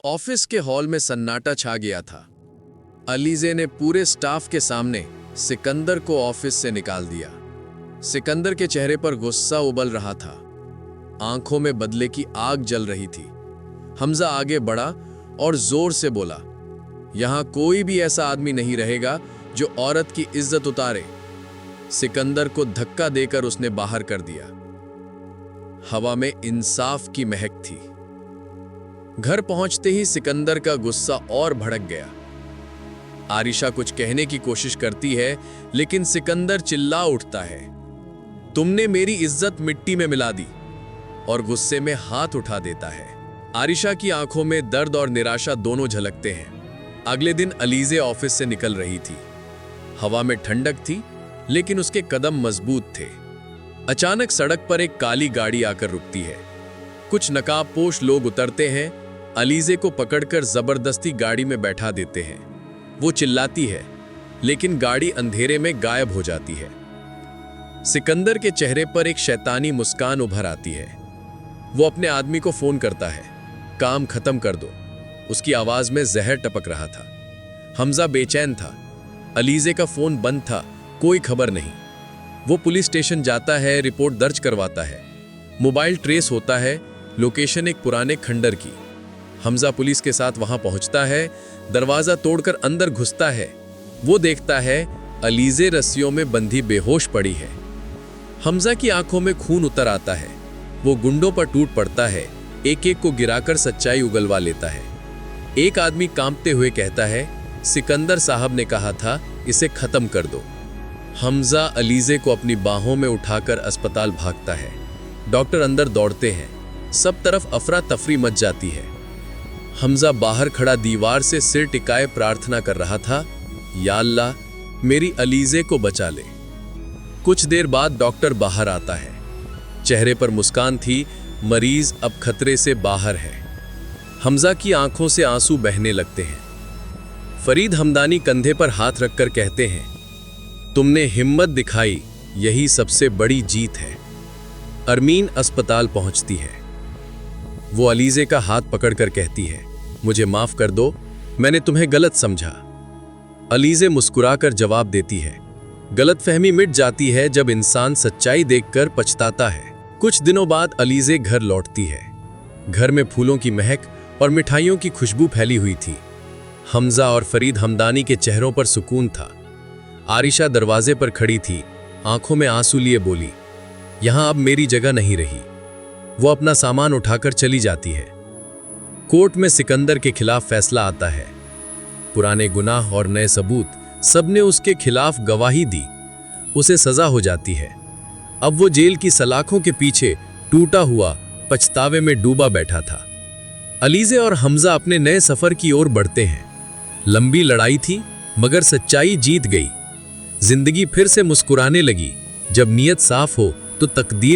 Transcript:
Office के hall में सन्नाटा छा गया था। अलीजे ने पूरे स्टाफ के सामने सिकंदर को ऑफिस से निकाल दिया। सिकंदर के चेहरे पर गुस्सा उबल रहा था, आंखों में बदले की आग जल रही थी। हमजा आगे बढ़ा और जोर से बोला, यहां कोई भी ऐसा आदमी नहीं रहेगा जो औरत की इज्जत उतारे। सिकंदर को धक्का देकर उसने बाहर कर दिया। हवा में इंसाफ की महक थी। घर पहुंचते ही सिकंदर का गुस्सा और भड़क गया। आरिशा कुछ कहने की कोशिश करती है, लेकिन सिकंदर चिल्ला उठता है, तुमने मेरी इज्जत मिट्टी में मिला दी, और गुस्से में हाथ उठा देता है। आरिशा की आंखों में दर्द और निराशा दोनों झलकते हैं। अगले दिन अलीजे ऑफिस से निकल रही थी। हवा में ठंडक थी, लेकिन उसके कदम मजबूत थे। अचानक सड़क पर एक काली गाड़ी आकर रुकती है। कुछ नकाबपोश लोग उतरते हैं, अलीजे को पकड़कर जबरदस्ती गाड़ी में बैठा देते हैं। वो चिल्लाती है, लेकिन गाड़ी अंधेरे में गायब हो जाती है। सिकंदर के चेहरे पर एक शैतानी मुस्कान उभर आती है। वो अपने आदमी को फोन करता है, काम खत्म कर दो। उसकी आवाज में जहर टपक रहा था। हमजा बेचैन था। अलीजे का फोन बंद था, कोई खबर नहीं। वो पुलिस स्टेशन जाता है, रिपोर्ट दर्ज करवाता है। मोबाइल ट्रेस होता है, लोकेशन एक पुराने खंडर की। हमजा पुलिस के साथ वहां पहुंचता है, दरवाजा तोड़कर अंदर घुसता है। वो देखता है अलीजे रस्सियों में बंधी बेहोश पड़ी है। हमजा की आंखों में खून उतर आता है। वो गुंडों पर टूट पड़ता है, एक एक को गिराकर सच्चाई उगलवा लेता है। एक आदमी कांपते हुए कहता है, सिकंदर साहब ने कहा था इसे खत्म कर दो। हमजा अलीजे को अपनी बाहों में उठाकर अस्पताल भागता है। डॉक्टर अंदर दौड़ते हैं, सब तरफ अफरा तफरी मच जाती है। हमजा बाहर खड़ा दीवार से सिर टिकाए प्रार्थना कर रहा था, या अल्लाह मेरी अलीजे को बचा ले। कुछ देर बाद डॉक्टर बाहर आता है। चेहरे पर मुस्कान थी, मरीज अब खतरे से बाहर है। हमजा की आंखों से आंसू बहने लगते हैं। फरीद हमदानी कंधे पर हाथ रखकर कहते हैं, तुमने हिम्मत दिखाई, यही सबसे बड़ी जीत है। अरमीन अस्पताल पहुंचती है। वो अलीजे का हाथ पकड़कर कहती है, मुझे माफ कर दो, मैंने तुम्हें गलत समझा। अलीजे मुस्कुराकर जवाब देती है, गलतफहमी मिट जाती है जब इंसान सच्चाई देखकर पछताता है। कुछ दिनों बाद अलीजे घर लौटती है। घर में फूलों की महक और मिठाइयों की खुशबू फैली हुई थी। हमजा और फरीद हमदानी के चेहरों पर सुकून था। आरिशा दरवाजे पर खड़ी थी, आंखों में आंसू लिए बोली, यहां अब मेरी जगह नहीं रही। वो अपना सामान उठाकर चली जाती है। कोर्ट में सिकंदर के खिलाफ फैसला आता है। पुराने गुनाह और नए सबूत, सबने उसके खिलाफ गवाही दी। उसे सजा हो जाती है। अब वो जेल की सलाखों के पीछे टूटा हुआ, पछतावे में डूबा बैठा था। अलीजे और हमजा अपने नए सफर की ओर बढ़ते हैं। लंबी लड़ाई थी, मगर सच्चाई जीत गई। जिंदगी फिर से मुस्कुराने लगी। जब नीयत साफ हो तो तकदीर